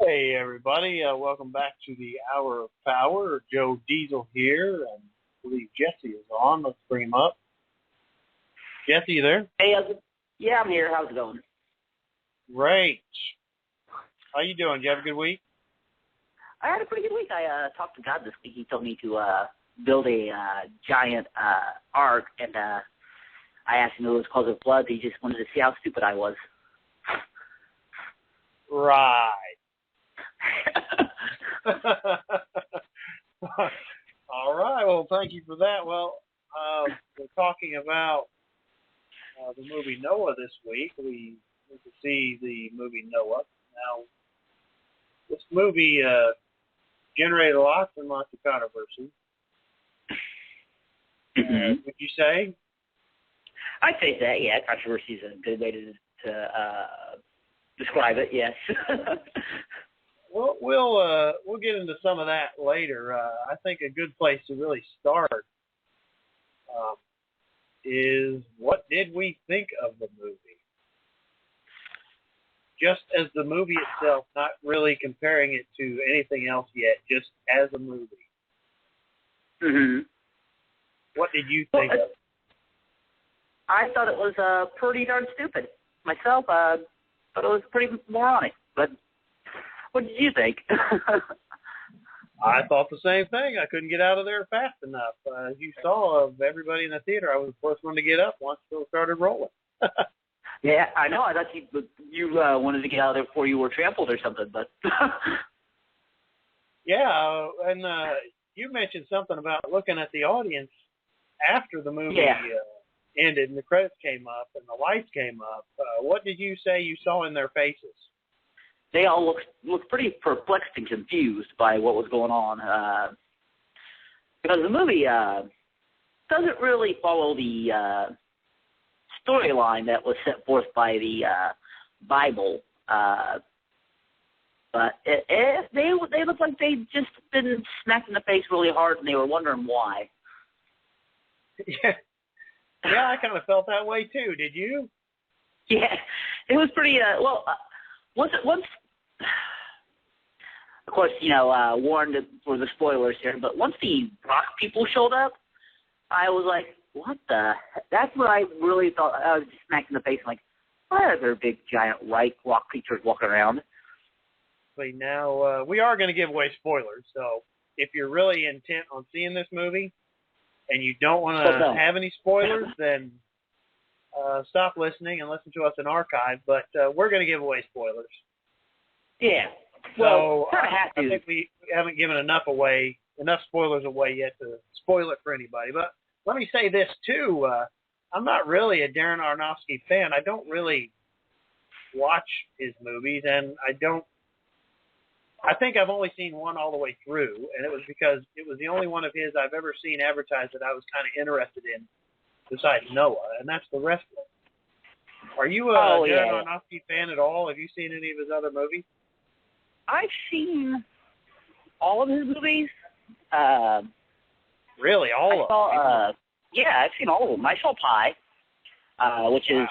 Hey everybody, welcome back to the Hour of Power. Joe Diesel here, and I believe Jesse is on. Let's bring him up. Jesse, you there? Hey, yeah, I'm here. How's it going? Great. How you doing? Did you have a good week? I had a pretty good week. I talked to God this week. He told me to build a giant ark, and I asked him if it was cause of floods. He just wanted to see how stupid I was. Right. All right. Well, thank you for that. Well, we're talking about the movie Noah this week. We went to see the movie Noah. Now, this movie generated lots and lots of controversy. Would you say? I'd say that, yeah. Controversy is a good way to describe it, yes. Well, we'll get into some of that later. I think a good place to really start is what did we think of the movie? Just as the movie itself, not really comparing it to anything else yet, just as a movie. Mm-hmm. What did you think of it? I thought it was pretty darn stupid. Myself, thought it was pretty moronic. But what did you think? I thought the same thing. I couldn't get out of there fast enough. As you saw, of everybody in the theater, I was the first one to get up once it started rolling. Yeah, I know. I thought you wanted to get out of there before you were trampled or something, but... Yeah, and you mentioned something about looking at the audience after the movie ended and the credits came up and the lights came up. What did you say you saw in their faces? They all looked pretty perplexed and confused by what was going on. Because the movie doesn't really follow the storyline that was set forth by the Bible. But they looked like they'd just been smacked in the face really hard, and they were wondering why. Yeah, I kind of felt that way too. Did you? Yeah, it was pretty. Once, of course, warned for the spoilers here. But once the rock people showed up, I was like, "What the?" That's what I really thought. I was just smacked in the face, like, why are there big giant rock creatures walking around? Now, we are going to give away spoilers, so if you're really intent on seeing this movie and you don't want to have any spoilers, then stop listening and listen to us in archive, but we're going to give away spoilers. Yeah. Well, so I think we haven't given enough spoilers away yet to spoil it for anybody. But let me say this, too. I'm not really a Darren Aronofsky fan. I don't really watch his movies, and I think I've only seen one all the way through, and it was because it was the only one of his I've ever seen advertised that I was kind of interested in besides Noah, and that's The Wrestler. Are you a Darren Aronofsky fan at all? Have you seen any of his other movies? I've seen all of his movies. Really? All of them? Yeah, I've seen all of them. I saw Pie, which is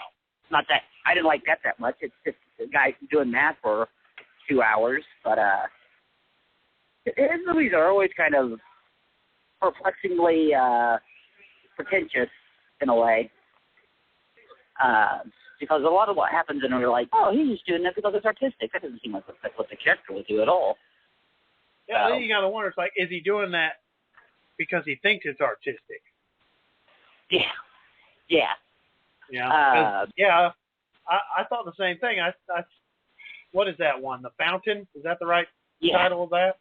not that – I didn't like that much. It's just a guy doing math for 2 hours. But his movies are always kind of perplexingly pretentious in a way. Because a lot of what happens in it are like, oh, he's just doing that because it's artistic. That doesn't seem like that's what the character would do at all. Yeah, then you got to wonder, it's like, is he doing that because he thinks it's artistic? Yeah. I thought the same thing. I what is that one? The Fountain? Is that the right title of that?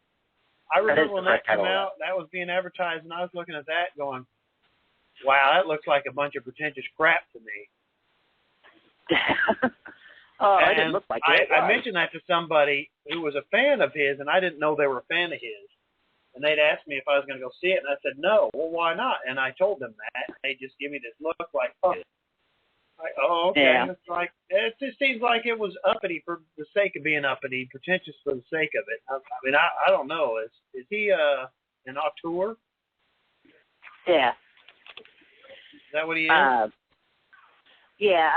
I remember when that came out, that was being advertised, and I was looking at that going, wow, that looks like a bunch of pretentious crap to me. It didn't look like it. I mentioned that to somebody who was a fan of his, and I didn't know they were a fan of his. And they'd asked me if I was going to go see it, and I said, no. Well, why not? And I told them that. And they just give me this look like, oh, okay. Yeah. It's like, it just seems like it was uppity for the sake of being uppity, pretentious for the sake of it. I mean, I don't know. Is he an auteur? Yeah. Is that what he is? Yeah.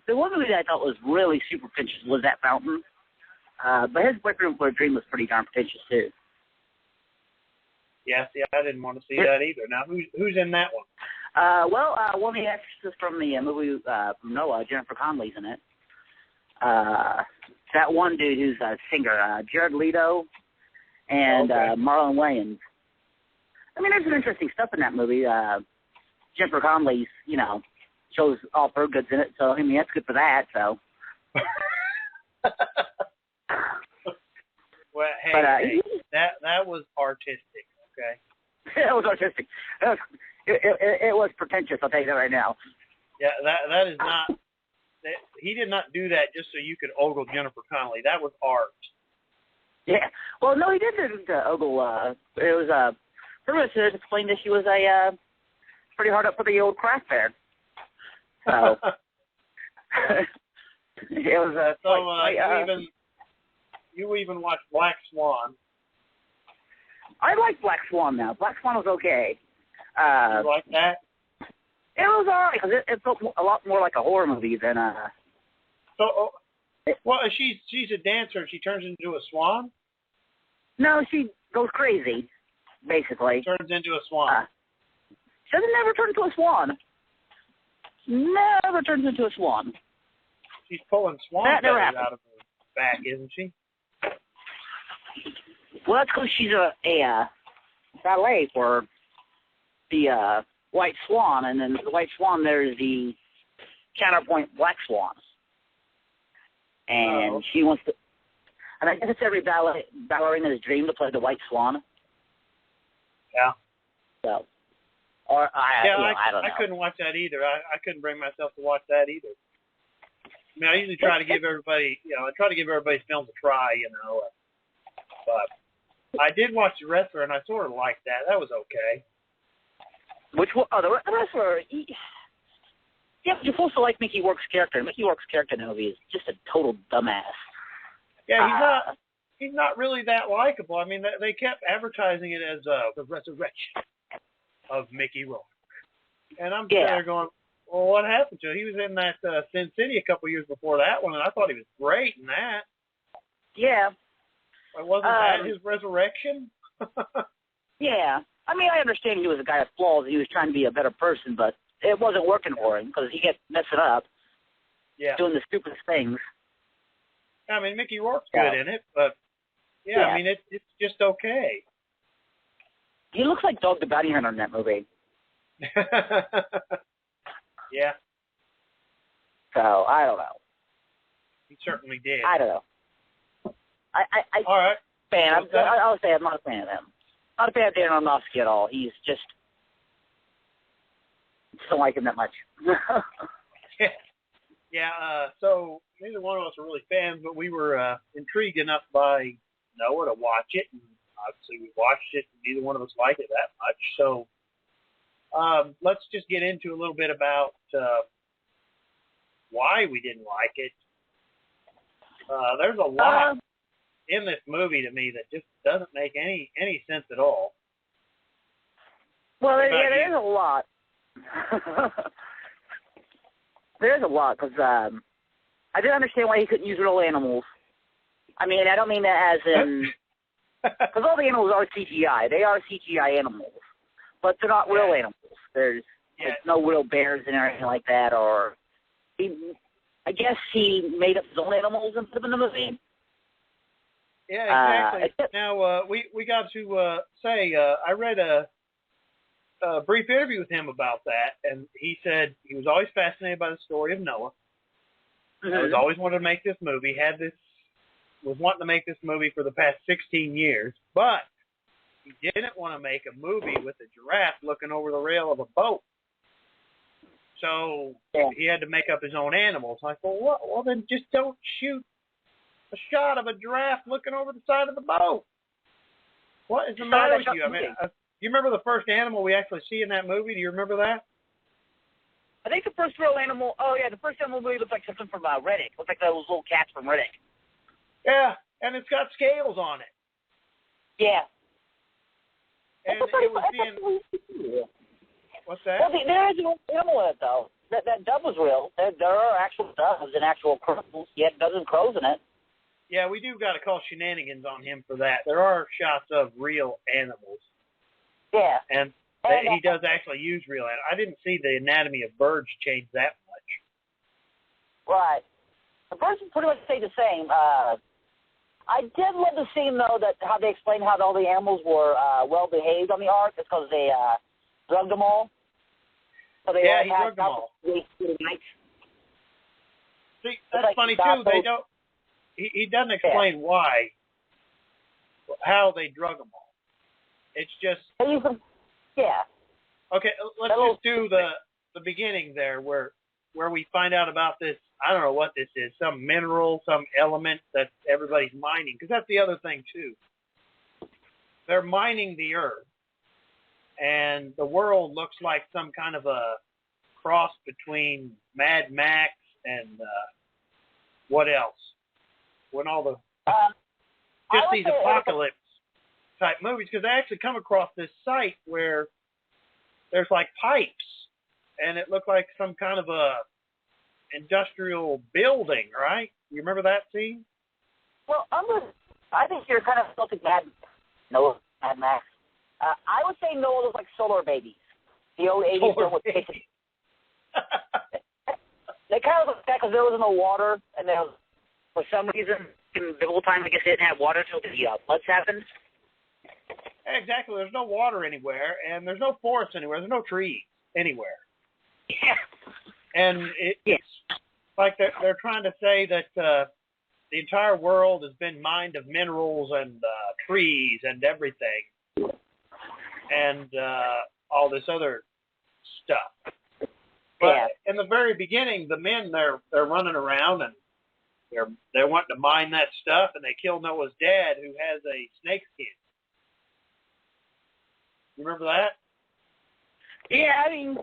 The one movie that I thought was really super pretentious was that Fountain. But his boyfriend for a dream was pretty darn pretentious too. Yeah, see, I didn't want to see that either. Now, who's in that one? One of the actresses from the movie from Noah, Jennifer Connelly's in it. That one dude who's a singer, Jared Leto, and Marlon Wayans. I mean, there's some interesting stuff in that movie. Jennifer Connelly's, shows all her goods in it, so, I mean, that's good for that, so. Well, hey, that was artistic, okay? It was artistic. It was pretentious, I'll tell you that right now. Yeah, that is not, he did not do that just so you could ogle Jennifer Connelly. That was art. Yeah. Well, no, he didn't ogle. It was, pretty much to explain that she was pretty hard up for the old craft fair. So, it was you even watched Black Swan. I like Black Swan now. Black Swan was okay. You like that? It was all right because it felt a lot more like a horror movie than well, she's a dancer and she turns into a swan. No, she goes crazy, basically. Turns into a swan. She doesn't never turn into a swan. Never turns into a swan. She's pulling swan feathers out of her back, isn't she? Well, that's because she's a ballet for the White Swan, and then the White Swan, there's the counterpoint Black Swan. And she wants to, and I guess it's every ballerina's dream to play the White Swan. Yeah. So, or I don't know. I couldn't watch that either. I couldn't bring myself to watch that either. I mean, I usually try to give everybody, I try to give everybody's films a try, but I did watch The Wrestler, and I sort of liked that. That was okay. Which one? Oh, The Wrestler. Yeah, you're supposed to like Mickey Rourke's character. Mickey Rourke's character in the movie is just a total dumbass. Yeah, he's not really that likable. I mean, they kept advertising it as the resurrection of Mickey Rourke. And I'm sitting there going, well, what happened to him? He was in that Sin City a couple years before that one, and I thought he was great in that. Yeah. Wasn't that his resurrection? Yeah. I mean, I understand he was a guy with flaws. He was trying to be a better person, but it wasn't working for him because he kept messing up. Yeah. Doing the stupidest things. I mean, Mickey Rourke's good in it, but, I mean, it's just okay. He looks like Dog the Bounty Hunter in that movie. Yeah. So, I don't know. He certainly did. I don't know. All right. I'll say I'm not a fan of him. Not a fan of Darren Aronofsky at all. He's just don't like him that much. So neither one of us are really fans, but we were intrigued enough by Noah to watch it, and obviously we watched it, and neither one of us liked it that much. So let's just get into a little bit about why we didn't like it. There's a lot in this movie to me that just doesn't make any sense at all. Well, there's a lot. There's a lot because I didn't understand why he couldn't use real animals. I mean, I don't mean that as in because all the animals are CGI. They are CGI animals, but they're not real animals. There's no real bears and anything like that. Or I guess he made up his own animals and put them in the movie. Yeah, exactly. Now, we got to say, I read a brief interview with him about that, and he said he was always fascinated by the story of Noah. Mm-hmm. He was always wanted to make this movie, was wanting to make this movie for the past 16 years, but he didn't want to make a movie with a giraffe looking over the rail of a boat. So he had to make up his own animals. Like, well, then just don't shoot a shot of a giraffe looking over the side of the boat. What is the matter with you? I mean, do you remember the first animal we actually see in that movie? Do you remember that? I think the first real animal. Oh yeah, the first animal movie looked like something from Riddick. Looked like those little cats from Riddick. Yeah, and it's got scales on it. Yeah. And it was being. What's that? Well, there is an animal in it though. That dove was real. There are actual doves and actual crows. He had doves and crows in it. Yeah, we do got to call shenanigans on him for that. There are shots of real animals. Yeah. And he does actually use real animals. I didn't see the anatomy of birds change that much. Right. The birds pretty much stay the same. I did love the scene, though, that how they explained how all the animals were well-behaved on the Ark. It's because they drugged them all. So they he drugged them all. See, that's funny, too. They don't. He doesn't explain why, how they drug them all. It's just... Yeah. Okay, let's just do the beginning there where we find out about this. I don't know what this is, some mineral, some element that everybody's mining, because that's the other thing, too. They're mining the earth, and the world looks like some kind of a cross between Mad Max and what else? When all the these apocalypse type movies, because I actually come across this site where there's like pipes, and it looked like some kind of a industrial building, right? You remember that scene? Well, I think you're kind of tilting Mad Max. I would say Noah looks like Solar Babies, the old 80s film with pictures. They kind of look like that because there was no water, and there was, for some reason, in the whole time, I guess they didn't have water until the floods happened. Exactly. There's no water anywhere, and there's no forest anywhere. There's no trees anywhere. Yeah. And it's like they're trying to say that the entire world has been mined of minerals and trees and everything, and all this other stuff. But in the very beginning, the men they're running around and they're wanting to mine that stuff, and they kill Noah's dad, who has a snake skin. You remember that? Yeah, I mean,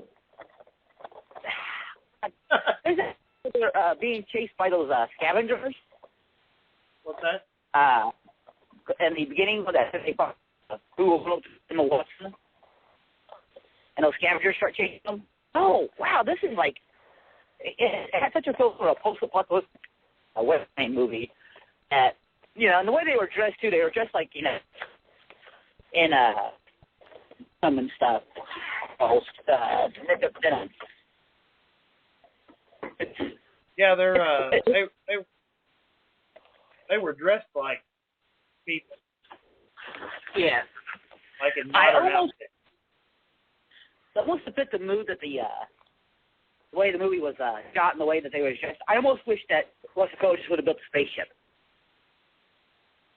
they're being chased by those scavengers. What's that? In the beginning, that they found who was in the water, and those scavengers start chasing them. Oh, wow, this is like, it had such a feel for a post-apocalyptic Western movie that, and the way they were dressed, too, they were dressed like, in some and stuff. Yeah, they were dressed like people. Yeah. Like in modern outfits. Almost fit the mood that the way the movie was shot and the way that they were dressed. I almost wish that Russell Crowe just would have built a spaceship.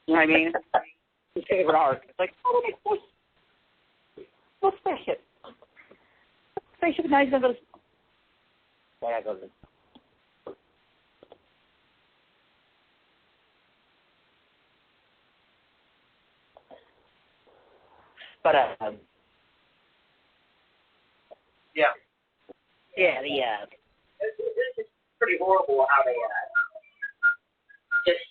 You know what I mean? His favorite art. It's like, what's spaceship? Spaceship, now he's going to go to... There I go to... But, yeah. Yeah, it's pretty horrible how they just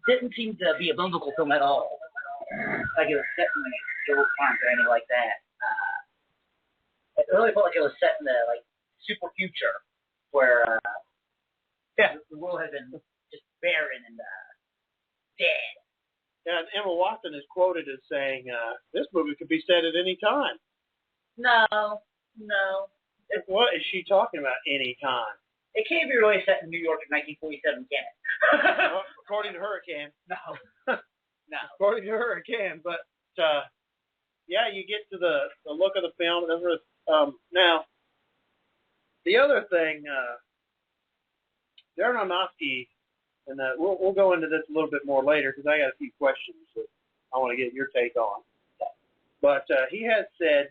didn't seem to be a biblical film at all. Like it was set in the old times or anything like that. It really felt like it was set in the super future, where the world has been just barren and dead. Yeah, and Emma Watson is quoted as saying, "This movie could be set at any time." No. What is she talking about? Any time? It can't be really set in New York in 1947, can it? Well, according to her, it can. No. According to her, it can. But yeah, you get to the look of the film. Now, the other thing, Darren Aronofsky, and we'll go into this a little bit more later because I got a few questions that I want to get your take on. But he has said.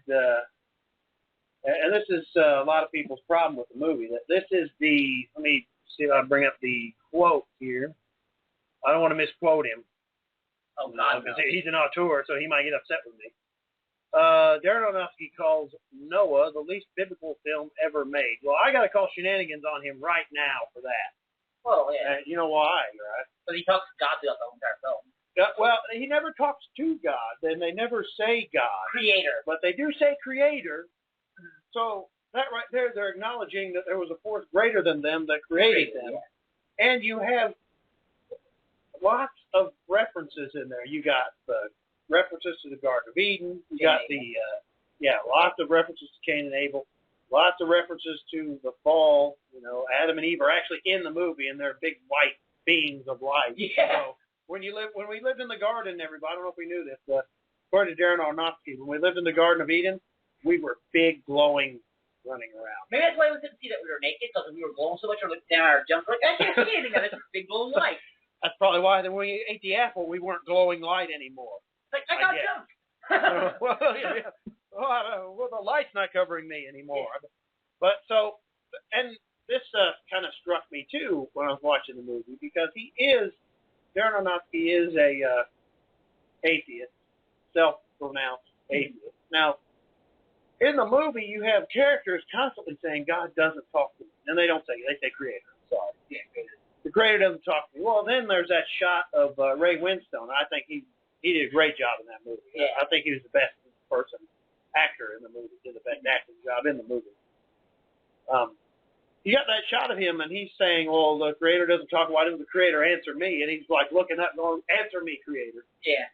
And this is a lot of people's problem with the movie, that this is let me see if I bring up the quote here. I don't want to misquote him. Oh, God, because he's an auteur, so he might get upset with me. Darren Aronofsky calls Noah the least biblical film ever made. Well, I got to call shenanigans on him right now for that. Well, yeah. You know why, right? But he talks to God throughout the entire film. Well, he never talks to God, and they never say God. Creator. But they do say creator. So that right there, they're acknowledging that there was a force greater than them that created them. Yeah. And you have lots of references in there. You got the references to the Garden of Eden. You got lots of references to Cain and Abel. Lots of references to the fall. You know, Adam and Eve are actually in the movie, and they're big white beings of light. Yeah. So when we lived in the garden, everybody, I don't know if we knew this, but according to Darren Aronofsky, when we lived in the Garden of Eden, we were big, glowing, running around. Maybe that's why we couldn't see that we were naked, because we were glowing so much, we looked down our junk, like, I can't see anything, that's a big glowing light. That's probably why when we ate the apple, we weren't glowing light anymore. Like, I got jumped. Well, the light's not covering me anymore. Yeah. But so, and this kind of struck me too when I was watching the movie, because Darren Aronofsky is a atheist, self-pronounced atheist. Now, in the movie, you have characters constantly saying God doesn't talk to me, and they don't say it; they say Creator. Sorry, yeah, Creator. The Creator doesn't talk to me. Well, then there's that shot of Ray Winstone. I think he did a great job in that movie. Yeah. I think he was the best actor in the movie. Did the best acting job in the movie. You got that shot of him, and he's saying, well, the Creator doesn't talk. Why doesn't the Creator answer me? And he's like looking up going, answer me, Creator. Yeah.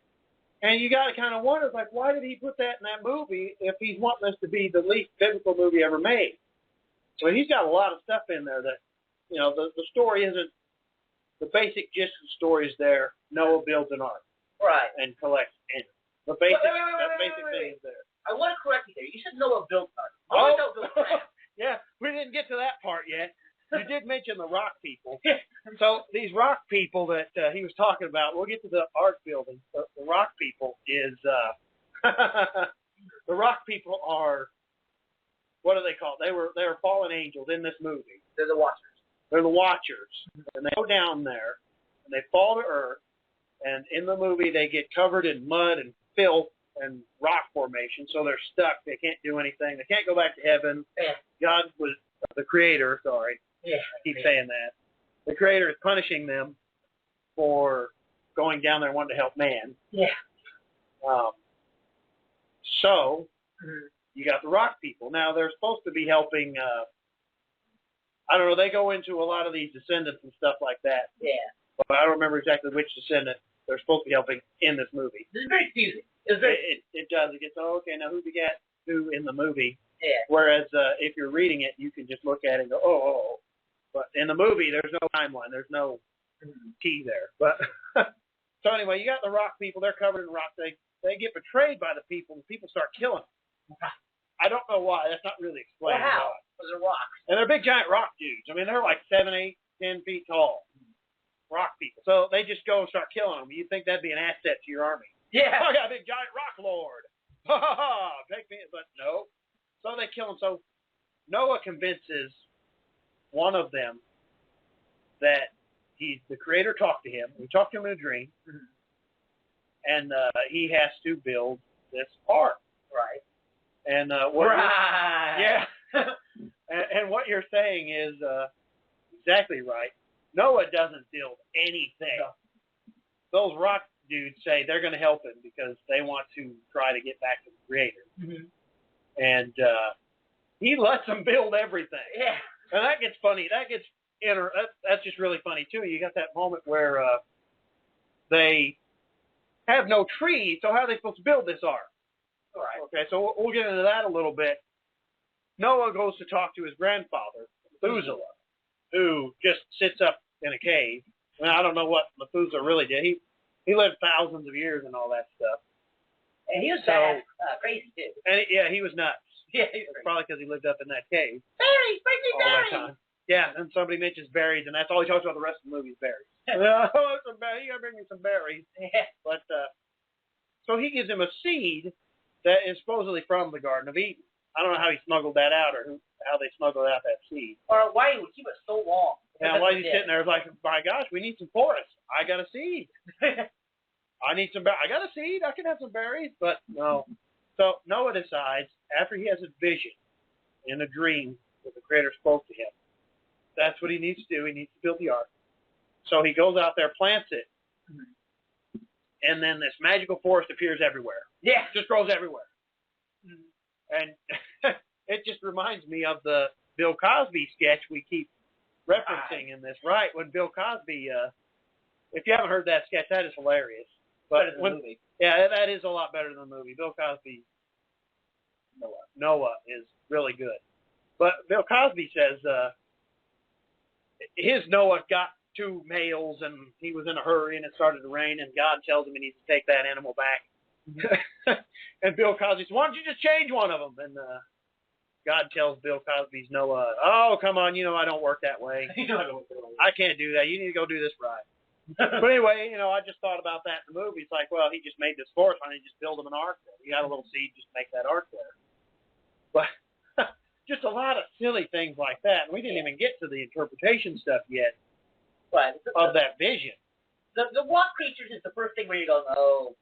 And you got to kind of wonder, like, why did he put that in that movie if he's wanting this to be the least biblical movie ever made? So he's got a lot of stuff in there that, you know, the story isn't, the basic gist of the story is there. Noah builds an ark. Right. And collects animals. The basic, thing is there. I want to correct you there. You said Noah built an ark. Oh, yeah, we didn't get to that part yet. You did mention the rock people. So these rock people that he was talking about, we'll get to the ark building. The rock people is, the rock people are, what are they called? They were fallen angels in this movie. They're the Watchers. They're the Watchers. And they go down there, and they fall to earth, and in the movie they get covered in mud and filth and rock formation, so they're stuck. They can't do anything. They can't go back to heaven. Yeah. God was the Creator, sorry. Yeah. I keep saying that. The Creator is punishing them for going down there and wanting to help man. Yeah. So you got the rock people. Now they're supposed to be helping. I don't know. They go into a lot of these descendants and stuff like that. Yeah. But I don't remember exactly which descendant they're supposed to be helping in this movie. This is very confusing. It does. It gets, okay, now who begat who in the movie? Yeah. Whereas if you're reading it, you can just look at it and go, oh. But in the movie, there's no timeline. There's no key there. But so anyway, you got the rock people. They're covered in rock. They get betrayed by the people, and people start killing them. I don't know why. That's not really explained. Well, how? Because they're rocks. And they're big, giant rock dudes. I mean, they're like 7, 8, 10 feet tall. Rock people. So they just go and start killing them. You'd think that'd be an asset to your army. Yeah. I got a big, giant rock lord. Ha ha ha. Take me. But no. So they kill him. So Noah convinces one of them that the Creator talked to him. He talked to him in a dream. And he has to build this ark. Right. And yeah. and what you're saying is exactly right. Noah doesn't build anything. No. Those rock dudes say they're going to help him because they want to try to get back to the Creator. Mm-hmm. And he lets them build everything. Yeah. And that gets funny. That's just really funny, too. You got that moment where they have no trees, so how are they supposed to build this ark? All right. Okay, so we'll get into that a little bit. Noah goes to talk to his grandfather, Methuselah, who just sits up in a cave. I mean, I don't know what Methuselah really did. He lived thousands of years and all that stuff. And he was crazy, too. And he was nuts. Yeah, probably because he lived up in that cave. Berries, bring me berries! That time. Yeah, and somebody mentions berries, and that's all he talks about the rest of the movie is berries. Oh, some berries. You got to bring me some berries. Yeah. But, so he gives him a seed that is supposedly from the Garden of Eden. I don't know how he smuggled that out or how they smuggled out that seed. Or why he would keep it so long. Yeah, why is he sitting there like, my gosh, we need some forests. I got a seed. I need some berries. I got a seed. I can have some berries. But no. So Noah decides, after he has a vision in a dream that the Creator spoke to him, that's what he needs to do. He needs to build the ark. So he goes out there, plants it, and then this magical forest appears everywhere. Yeah. It just grows everywhere. And it just reminds me of the Bill Cosby sketch we keep referencing in this, right? When Bill Cosby If you haven't heard that sketch, that is hilarious. Better than the movie. Yeah, that is a lot better than the movie. Bill Cosby, Noah is really good. But Bill Cosby says his Noah got 2 males, and he was in a hurry, and it started to rain, and God tells him he needs to take that animal back. And Bill Cosby says, why don't you just change one of them? And God tells Bill Cosby's Noah, oh, come on, I don't work that way. I can't do that. You need to go do this right. But anyway, I just thought about that in the movie. It's like, well, he just made this forest, why don't you just build him an ark there? You got a little seed, just make that ark there. But just a lot of silly things like that. And we didn't even get to the interpretation stuff yet of that vision. The walk creatures is the first thing where you go, oh,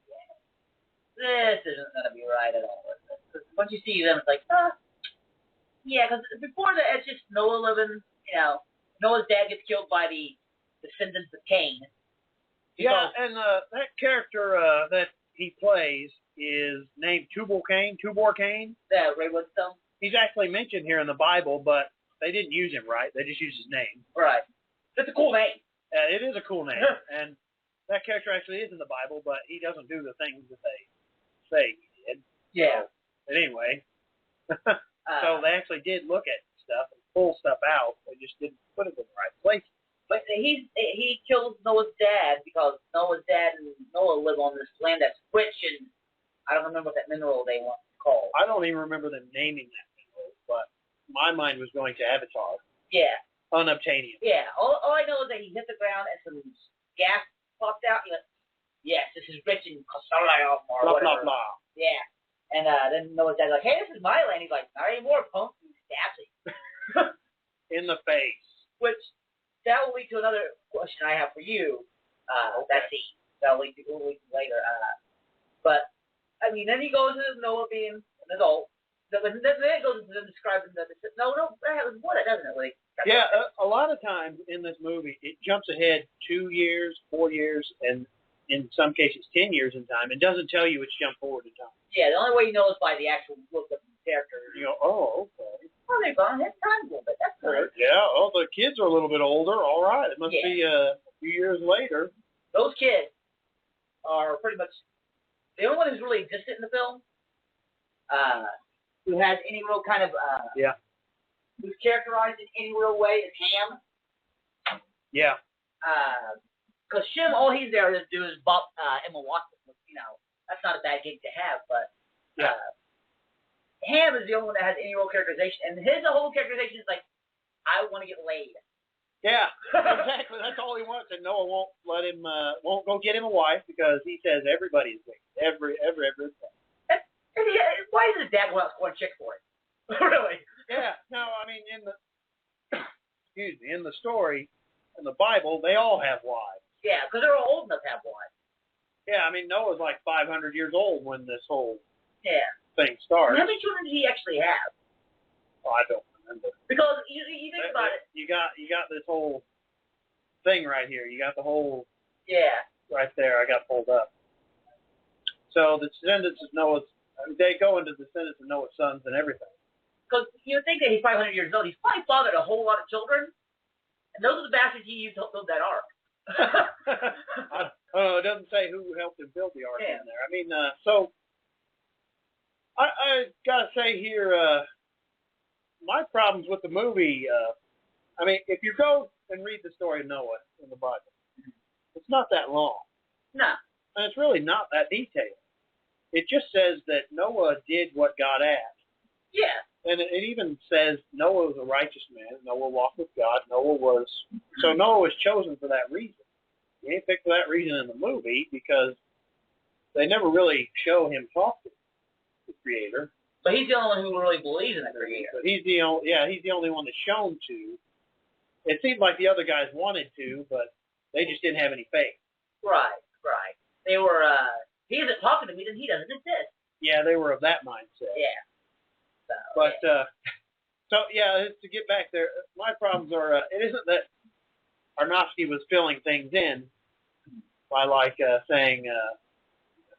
this isn't going to be right at all. Because once you see them, it's like, yeah, because before that, it's just Noah living, Noah's dad gets killed by the descendants of Cain. Yeah, and that character that he plays is named Tubal Cain. Yeah, Ray Winstone. He's actually mentioned here in the Bible, but they didn't use him right. They just used his name. Right. It's a cool name. It is a cool name, and that character actually is in the Bible, but he doesn't do the things that they say he did. Yeah. But anyway, so they actually did look at stuff and pull stuff out. They just didn't put it in the right place. But he kills Noah's dad because Noah's dad and Noah live on this land that's rich, and I don't remember what that mineral they want to call. I don't even remember them naming that mineral, but my mind was going to Avatar. Yeah. Unobtainium. Yeah. All I know is that he hit the ground and some gas popped out. He went, yes, this is rich in Kasarium or blah, whatever. blah, blah. Yeah. And then Noah's dad's like, hey, this is my land. He's like, not anymore, punk. He stabs him. In the face. Which, that will lead to another question I have for you. Okay. That'll lead to later. But, I mean, then he goes into Noah being an adult. Then it goes into describing the no, that happens what, doesn't it? Like, yeah, a lot of times in this movie, it jumps ahead 2 years, 4 years, and in some cases 10 years in time. It doesn't tell you it's jumped forward in time. Yeah, the only way you know is by the actual look of the character. You go, oh, okay. Oh, they've gone ahead time a little bit. That's good. Yeah, oh, the kids are a little bit older. All right, it must be a few years later. Those kids are pretty much the only one who's really existed in the film. Who has any real kind of who's characterized in any real way is Ham. Yeah. Because Shim, all he's there to do is bop Emma Watson. That's not a bad gig to have, but Ham is the only one that has any real characterization, and his whole characterization is like, I want to get laid. Yeah, exactly. That's all he wants, and Noah won't let him. Won't go get him a wife because he says everybody's waiting. Every. Why does his dad go out and score a chick for it? Really? Yeah. No, I mean in the story, in the Bible, they all have wives. Yeah, because they're all old enough to have wives. Yeah, I mean Noah's like 500 years old when this whole thing starts. How many children did he actually have? Oh, I don't remember. Because you think about it. You got this whole thing right here. You got the whole right there. I got pulled up. So the descendants of Noah's, they go into the descendants of Noah's sons and everything. Because you would think that he's 500 years old. He's probably fathered a whole lot of children, and those are the bastards he used to build that ark. I don't know. It doesn't say who helped him build the ark in there. I mean, so I gotta say here, my problems with the movie. I mean, if you go and read the story of Noah in the Bible, it's not that long. No. And it's really not that detailed. It just says that Noah did what God asked. Yeah. And it even says Noah was a righteous man. Noah walked with God. So Noah was chosen for that reason. He ain't picked for that reason in the movie because they never really show him talk to the Creator. But he's the only one who really believes in the Creator. But he's the only one that's shown to. It seemed like the other guys wanted to, but they just didn't have any faith. Right. They were, he isn't talking to me, then he doesn't exist. Yeah, they were of that mindset. Yeah. So, to get back there, my problems are, it isn't that Aronofsky was filling things in by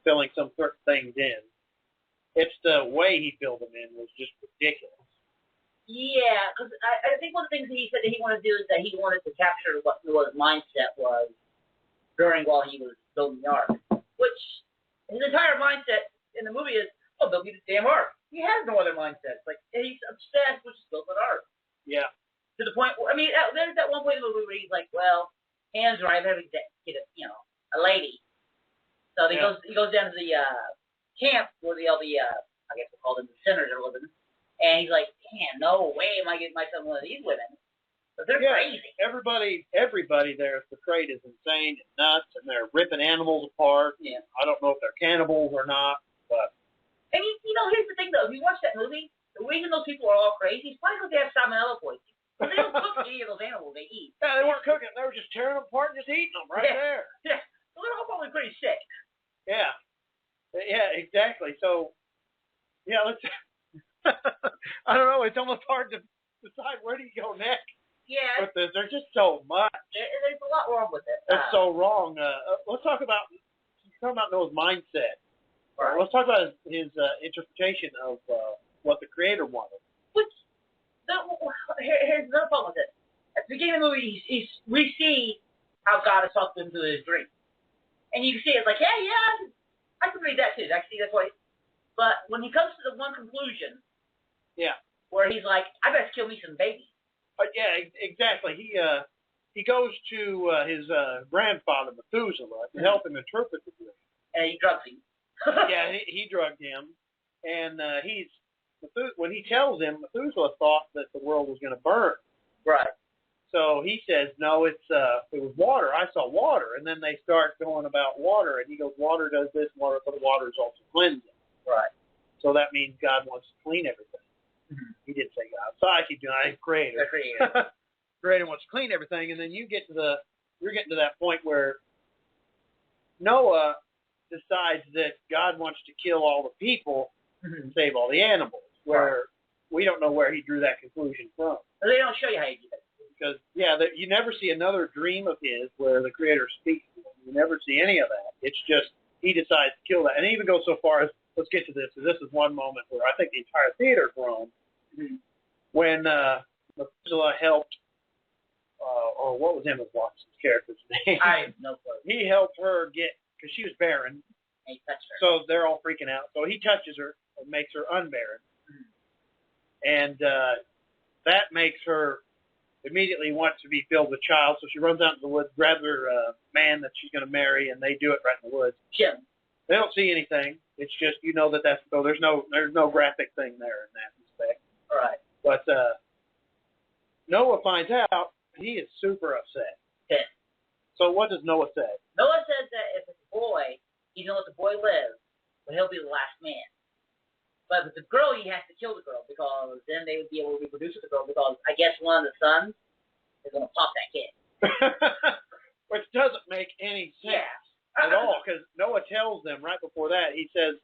filling some certain things in. It's the way he filled them in was just ridiculous. Yeah, because I think one of the things that he said that he wanted to do is that he wanted to capture what Noah's mindset was. while he was building the ark. Which his entire mindset in the movie is, oh, build me this damn ark. He has no other mindset. It's like he's obsessed with just building an ark. Yeah. To the point where, I mean, there's that one point in the movie where he's like, well, hands right, I have to get a lady. So he goes down to the camp where I guess we'll call them the sinners are living, and he's like, damn, no way am I getting myself one of these women. But they're crazy. Everybody there at the crate is insane and nuts, and they're ripping animals apart. Yeah. I don't know if they're cannibals or not, but. And here's the thing though, if you watch that movie, the reason those people are all crazy is probably because they have salmonella poisoning. But they don't cook any of those animals they eat. Yeah, they weren't cooking. They were just tearing them apart and just eating them there. Yeah. So they're all probably pretty sick. Yeah. Yeah, exactly. So, yeah, let's. I don't know. It's almost hard to decide where do you go next. Yeah. With this, there's just so much. There's a lot wrong with it. It's so wrong. Let's talk about Noah's mindset. Right. Let's talk about his interpretation of what the creator wanted. Here's another problem with it. At the beginning of the movie, we see how God has talked to him through his dream. And you can see it's like, yeah, I can read that too. I can see that's why. But when he comes to the one conclusion, where he's like, I better kill me some babies. Yeah, exactly. He goes to his grandfather Methuselah to help him interpret the dream. And he drugs him. Yeah, he drugged him, and when he tells him, Methuselah thought that the world was going to burn. Right. So he says, no, it was water. I saw water, and then they start going about water, and he goes, water does this, but the water is also cleansing. Right. So that means God wants to clean everything. Mm-hmm. He didn't say God. So I keep doing it. Creator. The creator. Creator wants to clean everything, and then you're getting to that point where Noah decides that God wants to kill all the people and save all the animals, where we don't know where he drew that conclusion from. They don't show you how you do that. Because, you never see another dream of his where the creator speaks to him. You never see any of that. It's just he decides to kill that. And he even goes so far as, let's get to this, because this is one moment where I think the entire theater groaned when Methuselah helped, or what was Emma Watson's character's name? I have no clue. He helped her because she was barren. And he touched her. So they're all freaking out. So he touches her and makes her unbarren. And that makes her immediately want to be filled with child. So she runs out into the woods, grabs her man that she's going to marry, and they do it right in the woods. Jim. They don't see anything. It's just, that's so there's no graphic thing there in that respect. All right. But Noah finds out, he is super upset. Yeah. So what does Noah say? Noah says that if it's a boy, he's going to let the boy live, but he'll be the last man. But if it's a girl, he has to kill the girl, because then they would be able to reproduce with the girl, because I guess one of the sons is going to pop that kid. Which doesn't make any sense at all, because Noah tells them right before that, he says,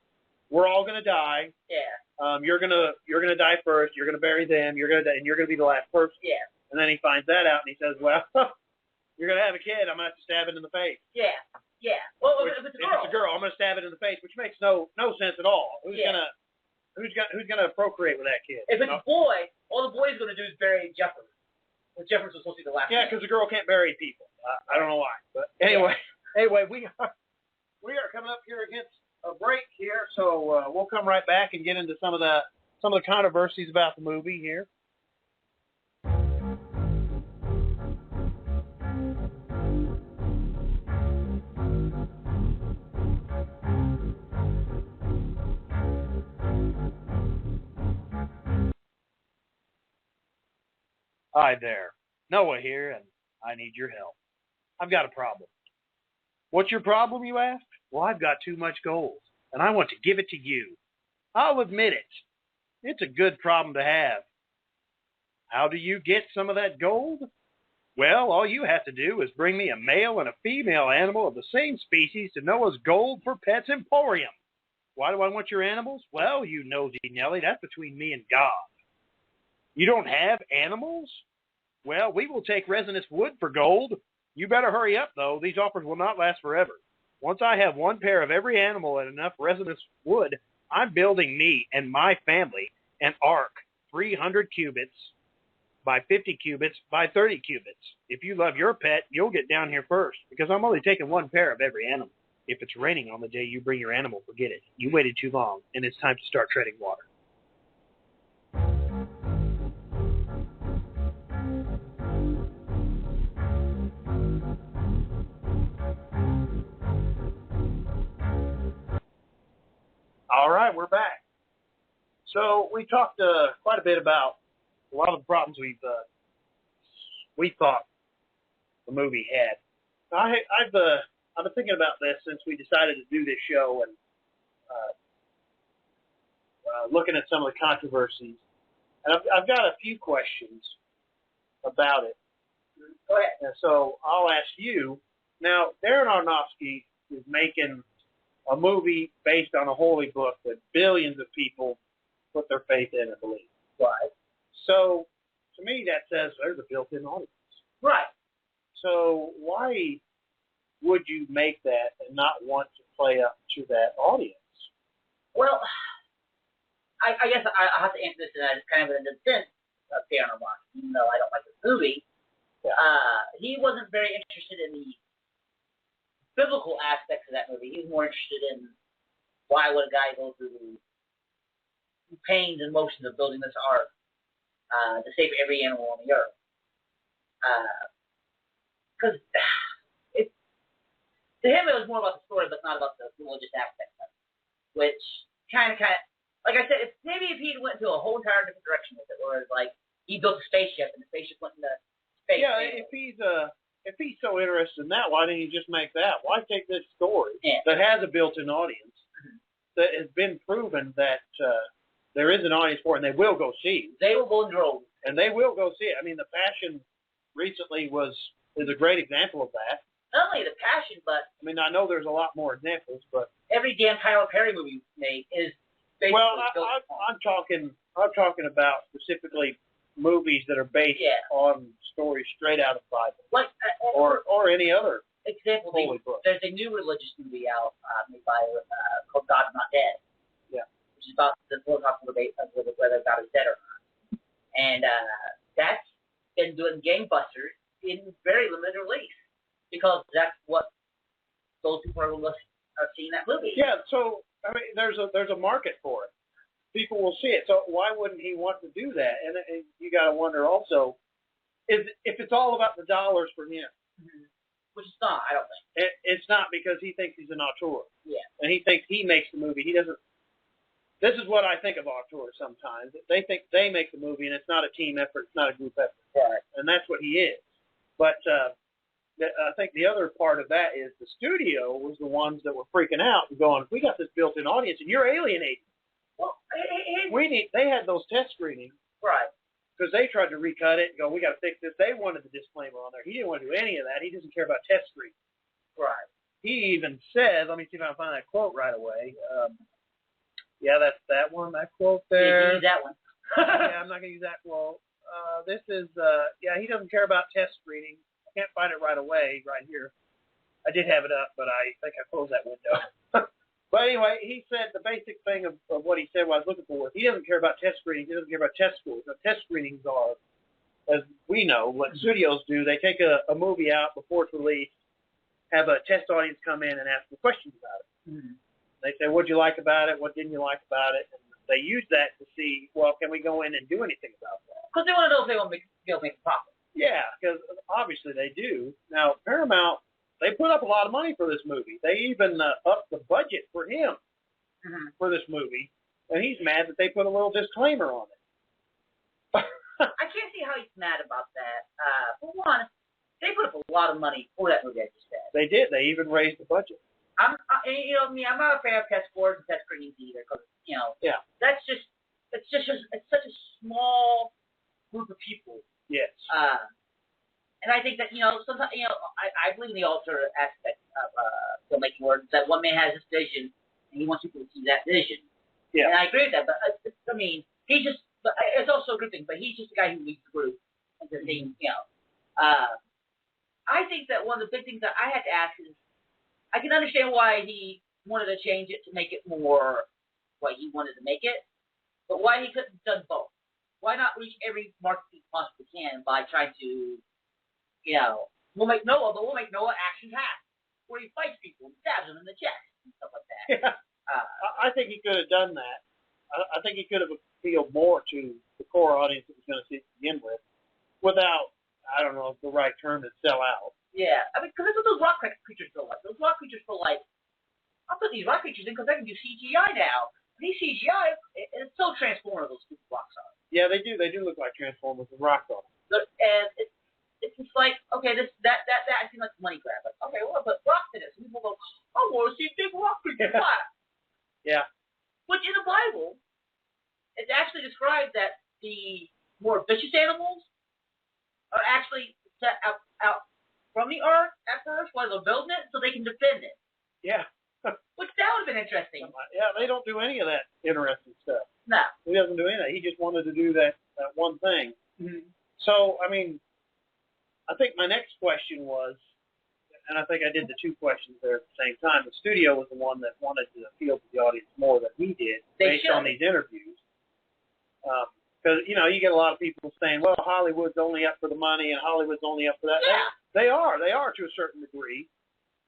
we're all going to die. Yeah. You're gonna die first. You're gonna bury them. You're gonna die, and you're gonna be the last person. Yeah. And then he finds that out, and he says, well, you're gonna have a kid. I'm gonna have to stab it in the face. Yeah. Yeah. Well, if it's a girl. If it's a girl, I'm gonna stab it in the face, which makes no sense at all. Who's gonna procreate with that kid? If it's a boy, all the boy's gonna do is bury Jefferson. Well, Jefferson's supposed to be the last. Yeah, because the girl can't bury people. I don't know why, but anyway, we are coming up here against a break here, so we'll come right back and get into some of the controversies about the movie here. Hi there, Noah here, and I need your help. I've got a problem. What's your problem, you ask? Well, I've got too much gold, and I want to give it to you. I'll admit it. It's a good problem to have. How do you get some of that gold? Well, all you have to do is bring me a male and a female animal of the same species to Noah's Gold for Pets Emporium. Why do I want your animals? Well, you nosy Nelly, that's between me and God. You don't have animals? Well, we will take resinous wood for gold. You better hurry up, though. These offers will not last forever. Once I have one pair of every animal and enough resinous wood, I'm building me and my family an ark, 300 cubits buy 50 cubits, buy 30 cubits. If you love your pet, you'll get down here first because I'm only taking one pair of every animal. If it's raining on the day you bring your animal, forget it. You waited too long, and it's time to start treading water. All right, we're back. So we talked quite a bit about a lot of the problems we thought the movie had. I've been thinking about this since we decided to do this show and looking at some of the controversies. And I've got a few questions about it. Go ahead. And so I'll ask you. Now, Darren Aronofsky is making a movie based on a holy book that billions of people put their faith in and believe. Right. So, to me, that says there's a built-in audience. Right. So, why would you make that and not want to play up to that audience? Well, I guess I have to answer this as kind of in the sense of Darren Aronofsky, even though I don't like this movie. Yeah. He wasn't very interested in the biblical aspects of that movie. He was more interested in why would a guy go through the pains and motions of building this ark to save every animal on the earth. Because to him it was more about the story, but not about the religious aspect of it. Which kind of, like I said, maybe if he went to a whole entire different direction with it, where it's like he built a spaceship and the spaceship went into space. Yeah, if he's so interested in that, why didn't he just make that? Why take this story that has a built-in audience that has been proven that there is an audience for it, and they will go see it. They will go in droves. And they will go see it. I mean, The Passion recently is a great example of that. Not only The Passion, but I mean, I know there's a lot more examples, but every damn Tyler Perry movie made is basically. Well, I'm talking about specifically movies that are based on stories straight out of the Bible, like or any other example. Holy book. There's a new religious movie out made by called God Is Not Dead. Yeah, which is about the philosophical debate of whether God is dead or not, and that's been doing gangbusters in very limited release because that's what those people are seeing that movie. Yeah, so I mean, there's a market for it. People will see it. So why wouldn't he want to do that? And you got to wonder also, if it's all about the dollars for him. Mm-hmm. Which it's not, I don't think. It's not because he thinks he's an auteur. Yeah. And he thinks he makes the movie. He doesn't. This is what I think of auteurs sometimes. They think they make the movie, and it's not a team effort. It's not a group effort. Right. And that's what he is. But I think the other part of that is the studio was the ones that were freaking out and going, we got this built-in audience, and you're alienating. Well, they had those test screenings. Right. Because they tried to recut it and go, we got to fix this. They wanted the disclaimer on there. He didn't want to do any of that. He doesn't care about test screening. Right. He even said, let me see if I can find that quote right away. Yeah, that's that one, that quote there. You use that one. Yeah, I'm not going to use that quote. This is, he doesn't care about test screening. I can't find it right away right here. I did have it up, but I think I closed that window. But anyway, he said the basic thing of what he said, what I was looking for, he doesn't care about test screenings. He doesn't care about test scores. Now, test screenings are, as we know, what studios do. They take a movie out before it's released, have a test audience come in and ask them questions about it. Mm-hmm. They say, what did you like about it? What didn't you like about it? And they use that to see, well, can we go in and do anything about that? Because they want to know if they want to be able to make a profit. Yeah, because obviously they do. Now, Paramount, they put up a lot of money for this movie. They even upped the budget for him for this movie, and he's mad that they put a little disclaimer on it. I can't see how he's mad about that. For one, they put up a lot of money for that movie, I just said. They did. They even raised the budget. I'm not a fan of test scores and test screenings either, because that's just it's such a small group of people. Yes. And I think that, sometimes, I believe in the alter aspect of filmmaking, where that one man has this vision, and he wants people to see that vision. Yeah. And I agree with that, but, it's also a good thing, but he's just the guy who leads the group. And the thing, I think that one of the big things that I had to ask is, I can understand why he wanted to change it to make it more what he wanted to make it, but why he couldn't have done both. why not reach every market you possibly can by trying to, we'll make Noah, but we'll make Noah action-packed, where he fights people and stabs them in the chest and stuff like that. Yeah. I think he could have done that. I think he could have appealed more to the core audience that was going to see it to begin with, without, I don't know if the right term is sell out. Yeah, I mean, because that's what those rock creatures feel like. Those rock creatures feel like, I'll put these rock creatures in because I can do CGI now. These CGI, it's so transformative, those stupid rocks are. Yeah, they do. They do look like Transformers and rock on. And it's just like, okay, that I seem like a money grab. Like, okay, well, but rocks in it. So people go, I want to see big rock creatures fly. Yeah. Which in the Bible, it's actually described that the more vicious animals are actually set out from the ark at first while they're building it so they can defend it. Yeah. Which that would have been interesting. Yeah, they don't do any of that interesting stuff. No. He doesn't do any of that. He just wanted to do that one thing. Mm-hmm. So, I mean, I think my next question was, and I think I did the two questions there at the same time. The studio was the one that wanted to appeal to the audience more than we did based on these interviews. Because, you get a lot of people saying, well, Hollywood's only up for the money and Hollywood's only up for that. Yeah. They are to a certain degree.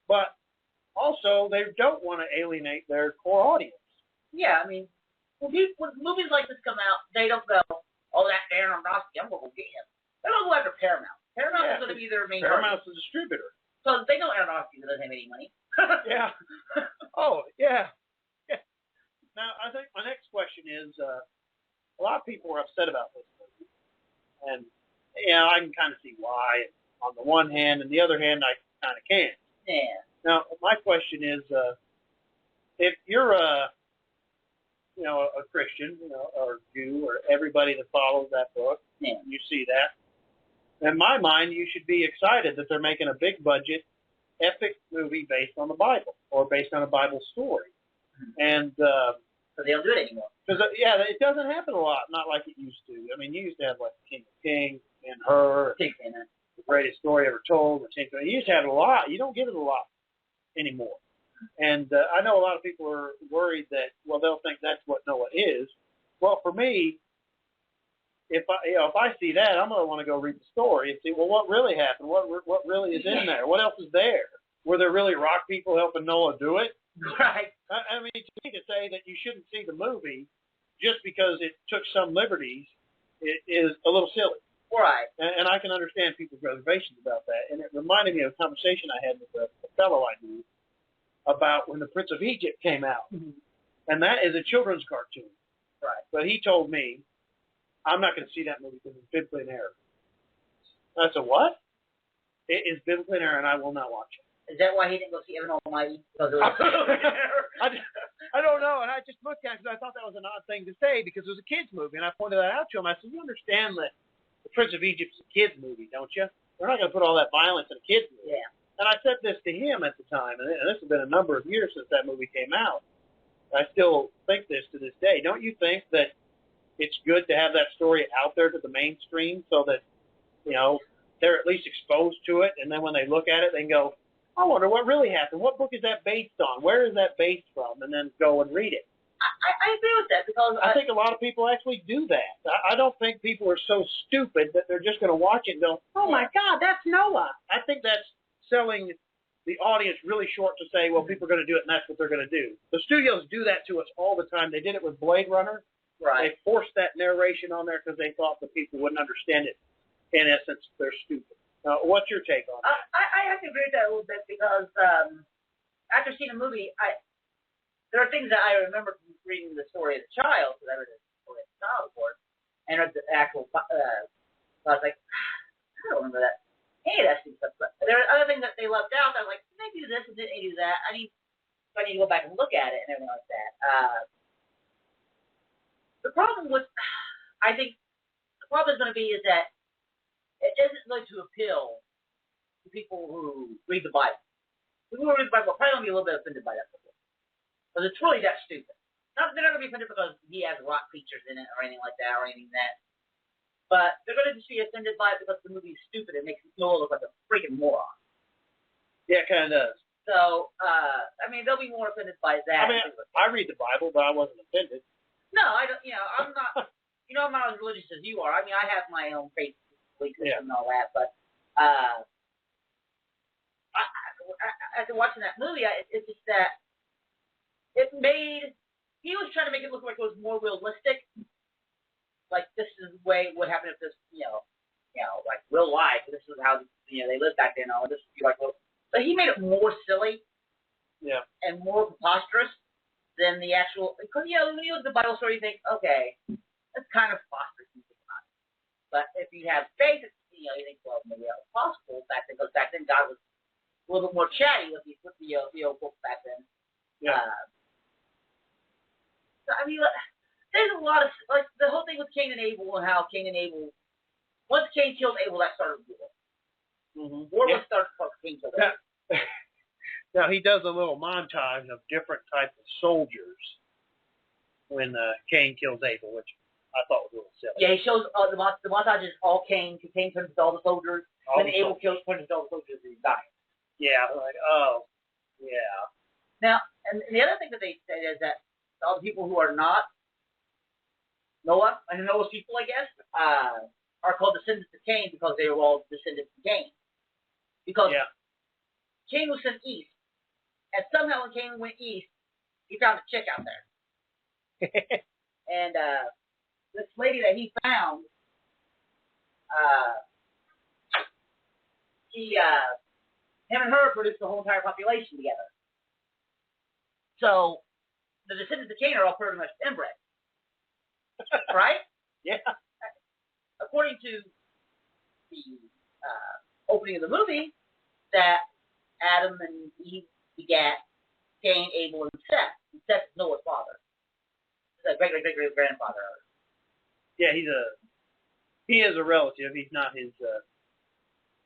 But also, they don't want to alienate their core audience. Yeah, I mean, when movies like this come out, they don't go, oh, that Darren Aronofsky, I'm going to go get him. They don't go after Paramount. Paramount is going to be their main Paramount's the distributor. So they know Aronofsky doesn't have any money. Yeah. Oh, yeah. Now, I think my next question is, a lot of people are upset about this movie. And, I can kind of see why on the one hand, and the other hand, I kind of can't. Yeah. Now, my question is, if you're a Christian, or Jew, or everybody that follows that book, you see that. In my mind, you should be excited that they're making a big budget, epic movie based on the Bible or based on a Bible story. And so they don't do it anymore. Because it doesn't happen a lot, not like it used to. I mean, you used to have like King of Kings and Her, the greatest story ever told. You used to have it a lot. You don't get it a lot anymore. And I know a lot of people are worried that, well, they'll think that's what Noah is. Well, for me, if I see that, I'm going to want to go read the story and see, well, what really happened? What really is in there? What else is there? Were there really rock people helping Noah do it? Right. I mean, to me, to say that you shouldn't see the movie just because it took some liberties, it is a little silly. Right. And I can understand people's reservations about that. And it reminded me of a conversation I had with a fellow I knew about when The Prince of Egypt came out. Mm-hmm. And that is a children's cartoon. Right. But he told me, I'm not going to see that movie because it's biblically in error. I said, what? It is biblically in error, and I will not watch it. Is that why he didn't go see Evan Almighty? Because it was I don't know, and I just looked at it because I thought that was an odd thing to say because it was a kid's movie, and I pointed that out to him. I said, you understand that The Prince of Egypt is a kid's movie, don't you? They're not going to put all that violence in a kid's movie. Yeah. And I said this to him at the time, and this has been a number of years since that movie came out. I still think this to this day. Don't you think that it's good to have that story out there to the mainstream so that, they're at least exposed to it, and then when they look at it, they can go, I wonder what really happened. What book is that based on? Where is that based from? And then go and read it. I agree with that because I think a lot of people actually do that. I don't think people are so stupid that they're just going to watch it and go, oh, my God, that's Noah. I think that's selling the audience really short to say, well, people are going to do it, and that's what they're going to do. The studios do that to us all the time. They did it with Blade Runner. Right. They forced that narration on there because they thought the people wouldn't understand it. In essence, they're stupid. Now, what's your take on that? I have to agree with that a little bit because after seeing the movie, there are things that I remember from reading the story as a child, because I read the story as a child, of course, and read the actual, so I was like, I don't remember that. Hey, that's stuff. But there are other things that they left out that I was like, did they do this and did they do that? I need to go back and look at it and everything like that. The problem is going to be is that it isn't going to appeal to people who read the Bible. People who read the Bible are probably going to be a little bit offended by that book. Because it's really that stupid. They're not going to be offended because he has rock features in it or anything like that or anything that. But they're going to just be offended by it because the movie is stupid. It makes Noah look like a freaking moron. Yeah, it kind of does. So, they'll be more offended by that. I read the Bible, but I wasn't offended. No, I don't. I'm not. you know, I'm not as religious as you are. I mean, I have my own faith belief system and all that, but after watching that movie, it's just that he was trying to make it look like it was more realistic. Like, this is the way what happened if this, like real life. This is how, they lived back then. All this would be like, but he made it more silly. Yeah. And more preposterous than the actual, because, when you look at the Bible story, you think, okay, that's kind of preposterous. But if you have faith, you think, well, maybe that was possible back then, because back then God was a little bit more chatty with the old books back then. Yeah. So, I mean, there's a lot of, like, the whole thing with Cain and Abel and how Cain and Abel, once Cain killed Abel, that started war. Mm-hmm. War was started because Cain killed Abel. Now, he does a little montage of different types of soldiers when Cain kills Abel, which I thought was a little silly. Yeah, he shows the montage is all Cain. Cain turns to all the soldiers. Then Abel turns to all the soldiers and he's dying. Yeah, like, oh, yeah. Now, and the other thing that they said is that all the people who are not Noah, and Noah's people, I guess, are called descendants of Cain because they were all descendants of Cain. Because Cain was sent east. And somehow when Cain went east, he found a chick out there. And this lady that he found, him and her produced the whole entire population together. So the descendants of Cain are all pretty much inbred. Right? Yeah. According to the opening of the movie, that Adam and Eve begat Cain, Abel, and Seth. And Seth is Noah's father. He's a great-great-great-grandfather. Yeah, he is a relative. He's not his...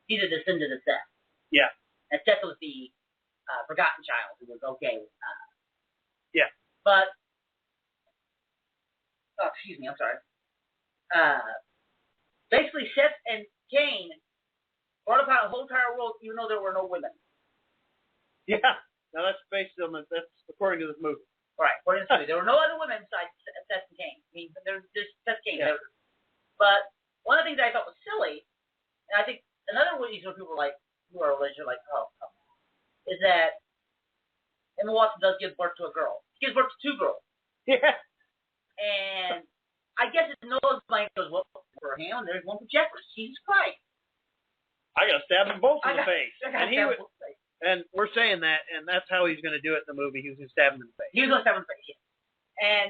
He's a descendant of Seth. Yeah. And Seth was the forgotten child who was okay with yeah. But... Oh, excuse me, I'm sorry. Basically, Seth and Cain brought about the whole entire world, even though there were no women. Yeah. Now that's based on that's according to this movie. Right. According to this movie, there were no other women besides Seth and Cain. I mean, there's just Seth and Cain. Yeah. But one of the things that I thought was silly, and I think another reason people like who are religious are like, oh, come on, is that Emma Watson does give birth to a girl. She gives birth to two girls. Yeah. And I guess it's Noah's mind goes, well, for him, and there's one for Jeffrey. Jesus Christ. I got to stab them both in the face. And we're saying that, and that's how he's going to do it in the movie. He was going to stab him in the face. He was going to stab him in the face, yeah. And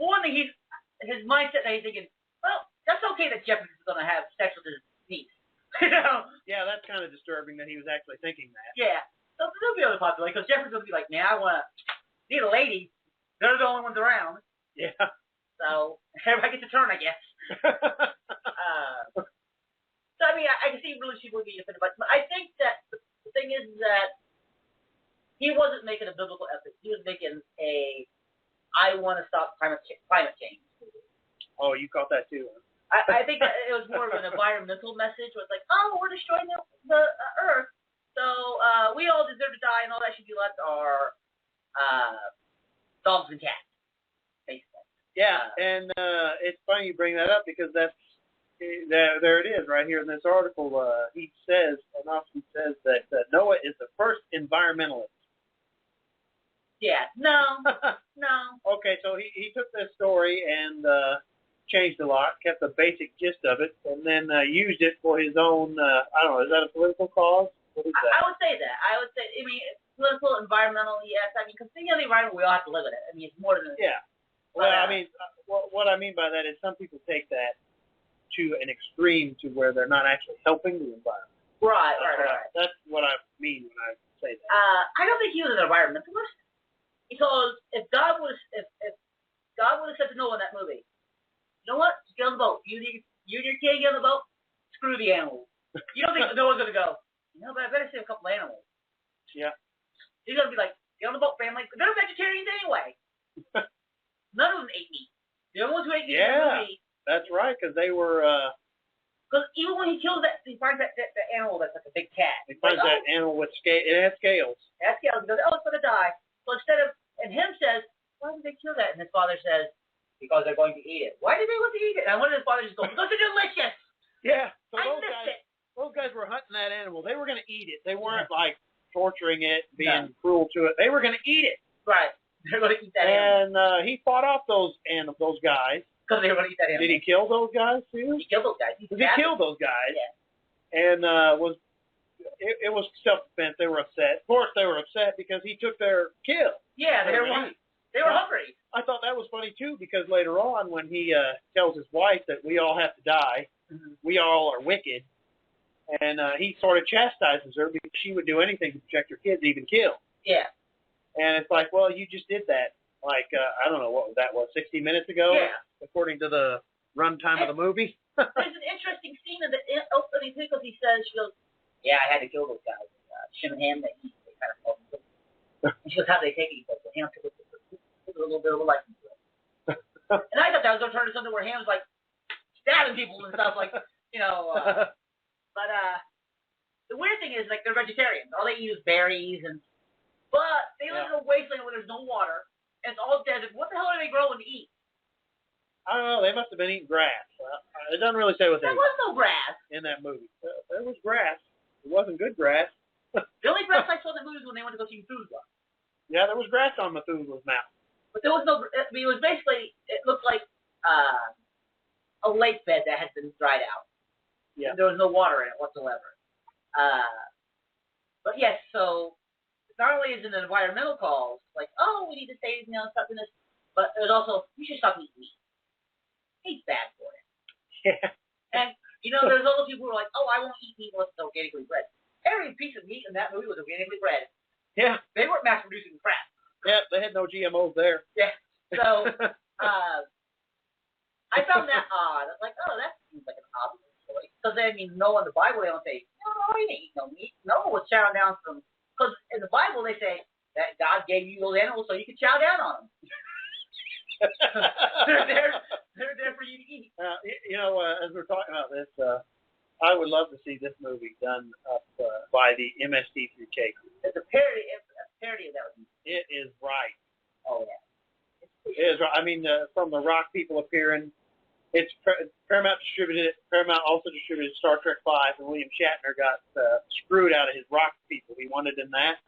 one thing, his mindset, that he's thinking, well, that's okay that Jeffrey is going to have sex with his niece. Yeah, that's kind of disturbing that he was actually thinking that. Yeah. So there'll be other possibilities, because Jeffrey's going to be like, man, I want to need a lady. They're the only ones around. Yeah. So everybody gets a turn, I guess. So, I mean, I can see really people would be offended, but I think that the thing is that he wasn't making a biblical ethic. He was making I want to stop climate change. Oh, you caught that too. I think that it was more of an environmental message where it's like, oh, we're destroying the earth, so we all deserve to die, and all that should be left are dogs and cats, basically. Yeah, and it's funny you bring that up because that's there it is right here in this article. He says, Aronofsky says that Noah is the first environmentalist. Yeah, no. Okay, so he took this story and changed a lot, kept the basic gist of it, and then used it for his own, I don't know, is that a political cause? What is that? I would say that. I mean, political, environmental, yes. I mean, because the environment, we all have to live with it. I mean, it's more than... Yeah. Well, I mean, what I mean by that is some people take that to an extreme to where they're not actually helping the environment. Right. That's what I mean when I say that. I don't think he was an environmentalist, because if God would have said to Noah in that movie, you know what? Just get on the boat. You and your kid get on the boat. Screw the animals. You don't think Noah's gonna go? But I better save a couple animals. Yeah. He's gonna be like, get on the boat, family. They're vegetarians anyway. None of them ate meat. The only ones who ate meat in the movie. That's right, because they were. Because even when he kills he finds that animal that's like a big cat. He finds that animal with scales. It has scales. It has scales. He goes, oh, it's gonna die. So instead of, and him says, why did they kill that? And his father says, because they're going to eat it. Why did they want to eat it? And one of his fathers just goes, because they're delicious. Yeah. So I missed it. Those guys were hunting that animal. They were going to eat it. They weren't like torturing it, being cruel to it. They were going to eat it. Right. They're going to eat that animal. And he fought off those guys. Because they were going to eat that animal. Did he kill those guys too? He killed those guys. He killed those guys. Yeah. And it was self-defense. They were upset. Of course, they were upset because he took their kill. Yeah, they were hungry. I thought that was funny too, because later on when he tells his wife that we all have to die, we all are wicked, and he sort of chastises her because she would do anything to protect her kids, even kill. Yeah. And it's like, well, you just did that. Like, I don't know what that was, 60 minutes ago? Yeah. According to the runtime of the movie. There's an interesting scene in the opening because she goes, yeah, I had to kill those guys. Shim and Ham, they kind of fought them. And she goes, how do they take it? He goes, well, Ham took a little bit of a liking to it. And I thought that was going to turn into something where Ham's like stabbing people and stuff, like, you know. But the weird thing is, like, they're vegetarians. All they eat is berries, but they live in a wasteland where there's no water, and it's all desert. What the hell are they growing to eat? I don't know. They must have been eating grass. It doesn't really say what they There was no grass in that movie. There was grass. It wasn't good grass. The only grass I saw in the movie was when they went to go see Methuselah. Yeah, there was grass on Methuselah's mouth. But there was no. I mean, it was basically. It looked like a lake bed that had been dried out. Yeah. There was no water in it whatsoever. But yes, so not only is it an environmental cause, like, oh, we need to save, stuff in this, but there's also you should stop eating meat. Meat's bad for you. Yeah. And there's all those people who are like, oh, I won't eat meat unless it's organically bred. Every piece of meat in that movie was organically bred. Yeah. They weren't mass producing crap. Yeah, they had no GMOs there. Yeah. So I found that odd. I was like, oh, that seems like an obvious choice. Because no, in the Bible they don't say, no, you didn't eat no meat. No, it's chowing down from. Because in the Bible they say that God gave you those animals so you could chow down on them. they're there for you to eat. As we're talking about this, I would love to see this movie done up by the MST3K crew. It's a parody. It's a parody of that movie. It is right. Oh yeah. It is right. I mean, from the Rock people appearing, it's Paramount distributed it. Paramount also distributed Star Trek V, and William Shatner got screwed out of his Rock people. He wanted in that.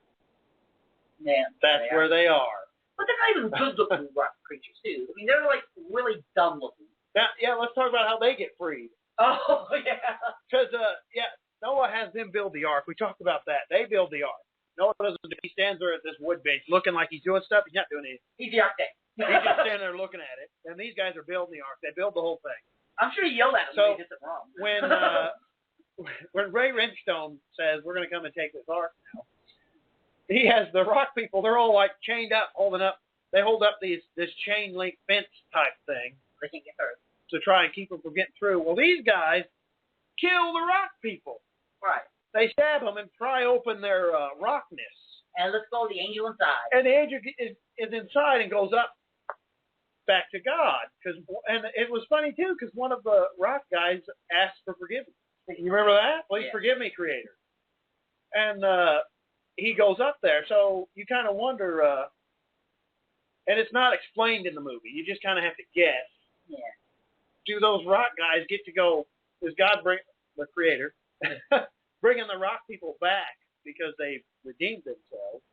Man, that's where they are. But they're not even good-looking rock creatures, too. I mean, they're, like, really dumb-looking. Yeah, let's talk about how they get freed. Oh, yeah. Because, Noah has them build the ark. We talked about that. They build the ark. Noah doesn't. He stands there at this wood bench looking like he's doing stuff. He's not doing anything. He's the architect. He's just standing there looking at it. And these guys are building the ark. They build the whole thing. I'm sure he yelled at him when he did it wrong. When Ray Renstone says, we're going to come and take this ark now, he has the Rock people, they're all like chained up, holding up. They hold up this chain link fence type thing. They can't get hurt. To try and keep them from getting through. Well, these guys kill the Rock people. Right. They stab them and pry open their rockness. And let's go the angel inside. And the angel is inside and goes up back to God. And it was funny, too, because one of the Rock guys asked for forgiveness. You remember that? Please forgive me, Creator. And he goes up there. So you kind of wonder, and it's not explained in the movie. You just kind of have to guess. Yeah. Do those Rock guys get to go? Does God bring the Creator bringing the Rock people back because they've redeemed themselves,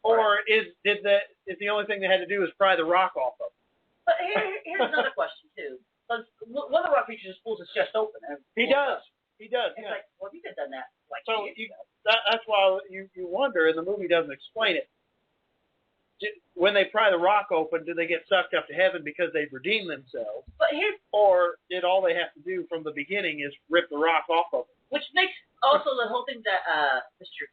or is the only thing they had to do is pry the rock off of them? But here's another question too. Because one of the Rock creatures just pulls his chest open. He does. He does. It's like, well, he could have done that. Like so that's why you wonder, and the movie doesn't explain it. When they pry the rock open, do they get sucked up to heaven because they've redeemed themselves? Or did all they have to do from the beginning is rip the rock off of them? Which makes also the whole thing that Mr.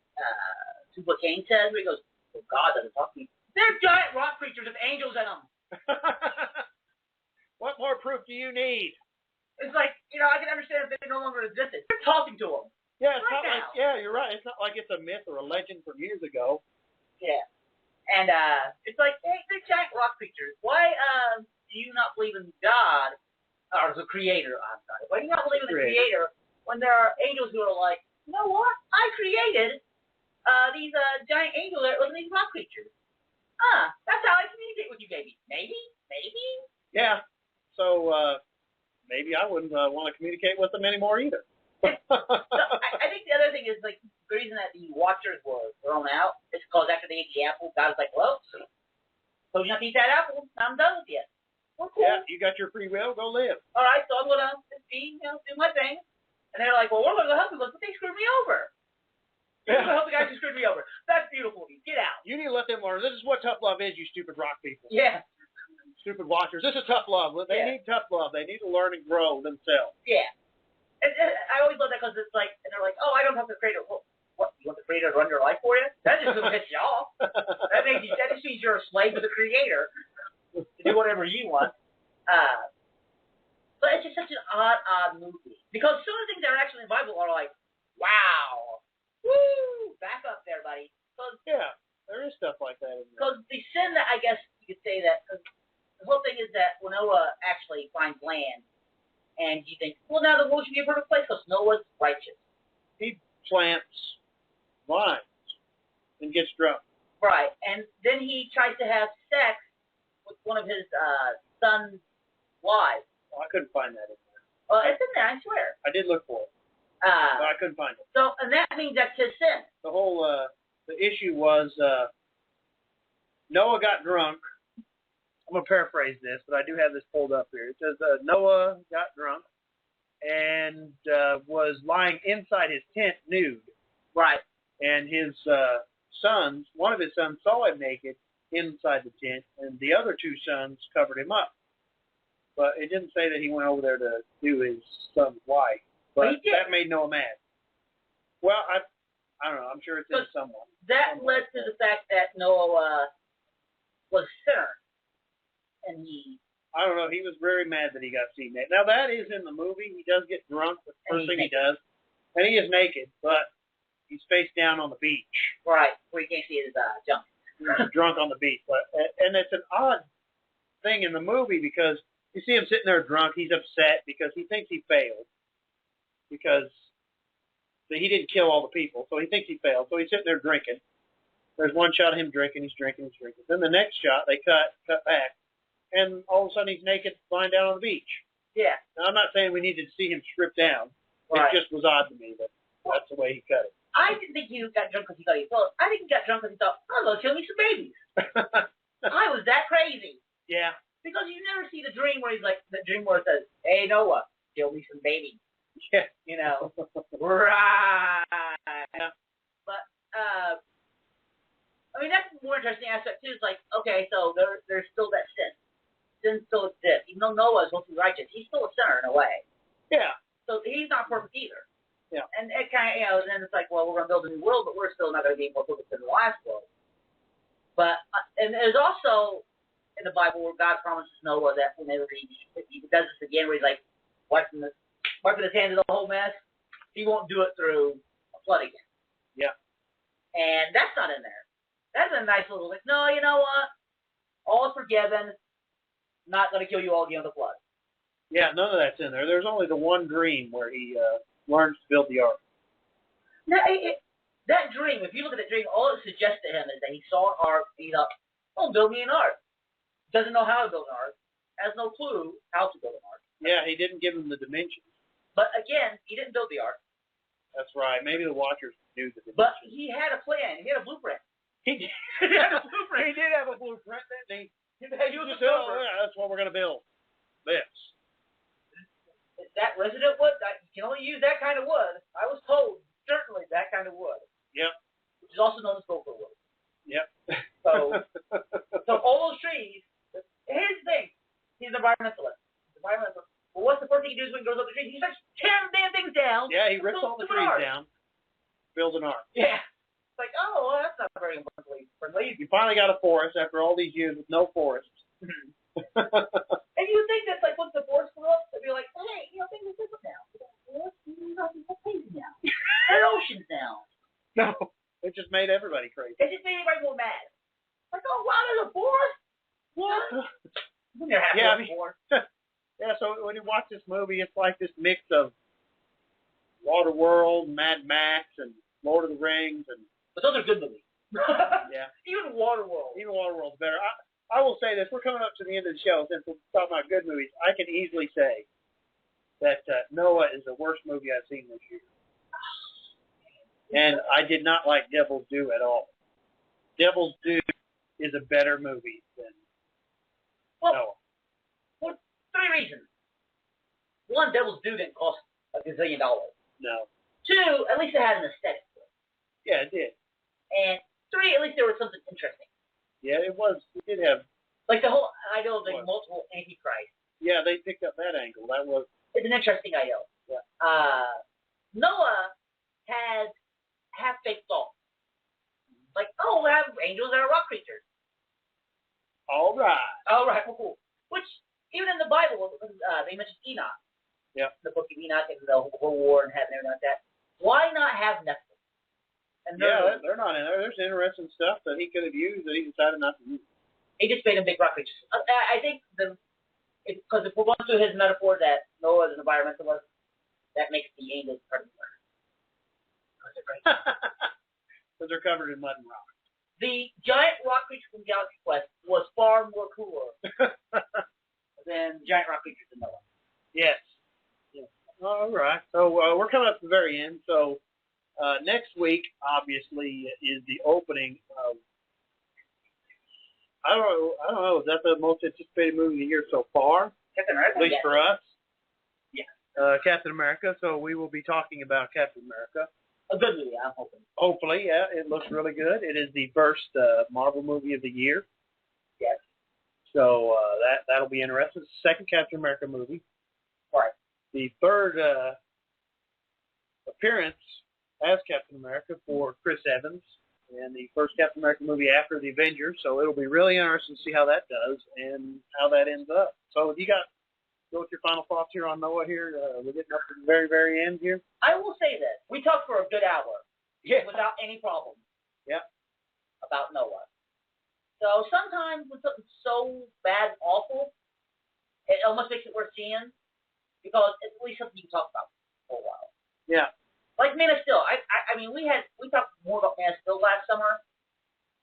Tubal Cain says, where he goes, well, God doesn't talk to me. They're giant rock creatures with angels in them. What more proof do you need? It's like, I can understand if they no longer existed. They're talking to them. Yeah, it's not like, you're right. It's not like it's a myth or a legend from years ago. Yeah. And it's like, hey, they're giant rock creatures. Why do you not believe in God, or the Creator? I'm sorry. Why do you not believe in the Creator when there are angels who are like, you know what? I created these giant angels that look at these rock creatures. That's how I communicate with you, baby. Maybe. Yeah. So maybe I wouldn't want to communicate with them anymore either. So I think the other thing is, like, the reason that the watchers were thrown out is because after they ate the apple, God was like, well, told you not to eat that apple. I'm done with you. Well, cool. Yeah, you got your free will. Go live. All right, so I'm going to do my thing. And they're like, well, we're going to go help you. But they screwed me over. Yeah. I hope the guys who screwed me over. That's beautiful of you. Get out. You need to let them learn. This is what tough love is, you stupid rock people. Yeah. Stupid watchers. This is tough love. They need tough love. They need to learn and grow themselves. Yeah. And I always love that because it's like, and they're like, oh, I don't have the creator. Well, what? You want the creator to run your life for you? That just doesn't piss you off. That just means you're a slave to the creator to do whatever you want. But it's just such an odd movie. Because some of the things that are actually in the Bible are like, wow. Woo! Back up there, buddy. Yeah, there is stuff like that in there. Because the sin that, I guess you could say that, the whole thing is that when Noah actually finds land, and you think, well, now the world should be a perfect place because Noah's righteous. He plants vines and gets drunk. Right, and then he tries to have sex with one of his son's wives. Well, I couldn't find that in there. Well, it's in there, I swear. I did look for it. But I couldn't find it. So, and that means that's his sin. The whole the issue was Noah got drunk. I'm going to paraphrase this, but I do have this pulled up here. It says Noah got drunk and was lying inside his tent nude. Right. And his sons, one of his sons saw him naked inside the tent, and the other two sons covered him up. But it didn't say that he went over there to do his son's wife. But that made Noah mad. Well, I don't know. I'm sure it's in someone. That led to the fact that Noah was a sinner. And I don't know. He was very mad that he got seen naked. Now, that is in the movie. He does get drunk. That's the first thing he does. And he is naked, but he's face down on the beach. Right, where you can't see his junk. He's drunk on the beach. And it's an odd thing in the movie because you see him sitting there drunk. He's upset because he thinks he failed. Because he didn't kill all the people, so he thinks he failed. So he's sitting there drinking. There's one shot of him drinking. He's drinking. Then the next shot, they cut back, and all of a sudden he's naked, lying down on the beach. Yeah. Now, I'm not saying we needed to see him stripped down. Right. It just was odd to me that that's the way he cut it. I didn't think he got drunk because he thought he failed. I think he got drunk because he thought, I'm going to kill me some babies. I was that crazy. Yeah. Because you never see the dream where he's like, the dream where it says, hey, Noah, kill me some babies. Yeah. You know. Right. Yeah. But, I mean, that's the more interesting aspect, too. It's like, okay, so there's still that sin. Sin still exists. Even though Noah is supposed to be righteous, he's still a sinner in a way. Yeah. So he's not perfect either. Yeah. And it kind of, then it's like, well, we're going to build a new world, but we're still not going to be more perfect than the last world. But, and there's also in the Bible where God promises Noah that whenever he does this again, where he's like wiping his hands of the whole mess, he won't do it through a flood again. Yeah. And that's not in there. That's a nice little, like, no, you know what? All is forgiven. Not going to kill you all again with a flood. Yeah, none of that's in there. There's only the one dream where he learns to build the ark. Now, that dream, if you look at the dream, all it suggests to him is that he saw an ark, he's up, oh, build me an ark. Doesn't know how to build an ark. Has no clue how to build an ark. Yeah, he didn't give him the dimensions. But again, he didn't build the ark. That's right. Maybe the Watchers knew the dimensions. But he had a plan. He had a blueprint. He did. He had a blueprint. He did have a blueprint, didn't he? He was just, oh, yeah, that's what we're going to build. This. Is that resident wood? You can only use that kind of wood. I was told, certainly, that kind of wood. Yep. Which is also known as gopher wood. Yep. So all those trees, here's the thing. He's an environmentalist. Well, what's the first thing he does when he goes up the tree? He starts tearing the damn things down. Yeah, he rips all the trees down, builds an ark. Yeah. It's like, oh, well, that's not very friendly. You finally got a forest after all these years with no forest. And you would think that, like, once the forest grew up, they'd be like, hey, you know, things are different now. Things now. They're oceans now. No, it just made everybody crazy. It just made everybody more mad. Like, oh, wow, there's a forest? What? Yeah, yeah, so when you watch this movie, it's like this mix of Waterworld, Mad Max, and Lord of the Rings. But those are good movies. Yeah. Even Waterworld. Even Waterworld's we're coming up to the end of the show, since we're talking about good movies, I can easily say that Noah is the worst movie I've seen this year. And I did not like Devil's Due at all. Devil's Due is a better movie than Noah. For 3 reasons. 1, Devil's Due didn't cost $1 gazillion. No. 2, at least it had an aesthetic to it. Yeah, it did. And 3, at least there was something interesting. Yeah, it was. It did have. Like the whole idea of the multiple Antichrist. Yeah, they picked up that angle. That was. It's an interesting idea. Yeah. Noah has half-baked thoughts. Like, oh, we have angels that are rock creatures. All right. Well, cool. Which, even in the Bible, they mentioned Enoch. Yeah. The book of Enoch and the whole war and heaven and everything like that. Why not have Nephilim? And they're not in there. There's interesting stuff that he could have used that he decided not to use. He just made them big rock creatures. I think because if we're going through his metaphor that Noah is an environmentalist, that makes the angels part of the earth. Because they're covered in mud and rock. The giant rock creature from Galaxy Quest was far more cooler than giant rock creatures in Noah. Yes. All right. So we're coming up to the very end. So next week, obviously, is the opening of. I don't know. Is that the most anticipated movie of the year so far? Captain America. At least for us. Yeah. Captain America. So we will be talking about Captain America. A good movie, I'm hoping. Hopefully, yeah. It looks really good. It is the first Marvel movie of the year. Yes. So that'll be interesting. Second Captain America movie. Right. The third appearance as Captain America for Chris Evans, and the first Captain America movie after the Avengers. So it'll be really interesting to see how that does and how that ends up. So you got go with your final thoughts here on Noah here. We're getting up to the very, very end here. I will say this. We talked for a good hour. Yeah. Without any problem. Yeah. About Noah. So sometimes when something's so bad and awful, it almost makes it worth seeing because it's at least something you can talk about for a while. Yeah. Like Man of Steel. I mean, we talked more about Man of Steel last summer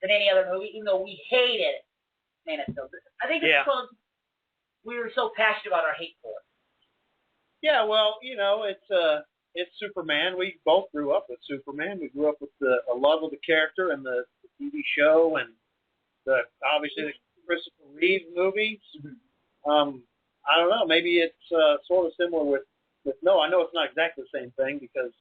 than any other movie, even though we hated Man of Steel. I think it's because we were so passionate about our hate for it. Yeah, well, it's Superman. We both grew up with Superman. We grew up with a love of the character and the TV show and obviously the Christopher Reeve movies. I don't know. Maybe it's sort of similar with Noah. I know it's not exactly the same thing because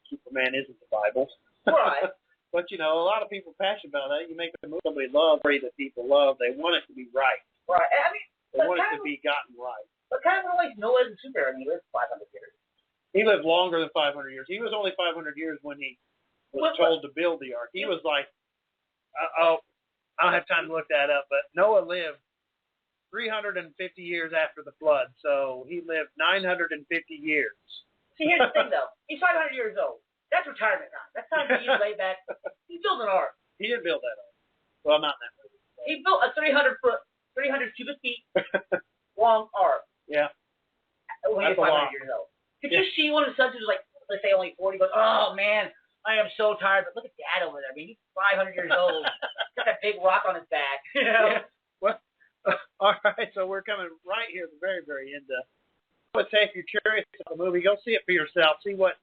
Superman isn't the Bible. Right. But, a lot of people are passionate about that. You make a movie somebody loves, that people love. They want it to be right. Right. I mean, they want it to be gotten right. But kind of relates Noah as a superhero. He lived 500 years. He lived longer than 500 years. He was only 500 years when he was told to build the ark. He was like, I don't have time to look that up, but Noah lived 350 years after the flood, so he lived 950 years. See, here's the thing, though. He's 500 years old. That's retirement time. That's time for you to lay back. He built an ark. He didn't build that ark. Well, not that movie. He built a 300 cubic feet long ark. Yeah. When he was 500 years old. Could you see one of the sons who's like, let's say only 40, goes, oh, man, I am so tired. But look at Dad over there. I mean, he's 500 years old. Got that big rock on his back. Yeah. Well, all right. So we're coming right here at the very, very end. I would say if you're curious about the movie, go see it for yourself. See what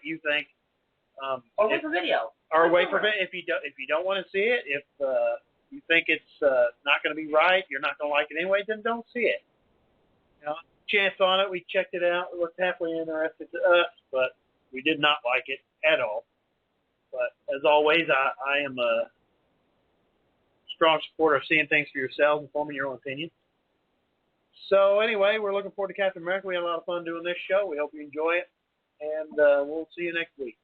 you think. Or wait for video. Or wait for video. If you don't want to see it, if you think it's not going to be right, you're not going to like it anyway, then don't see it. Chance on it. We checked it out. It looked halfway interesting to us, but we did not like it at all. But as always, I am a strong supporter of seeing things for yourselves and forming your own opinion. So anyway, we're looking forward to Captain America. We had a lot of fun doing this show. We hope you enjoy it, and we'll see you next week.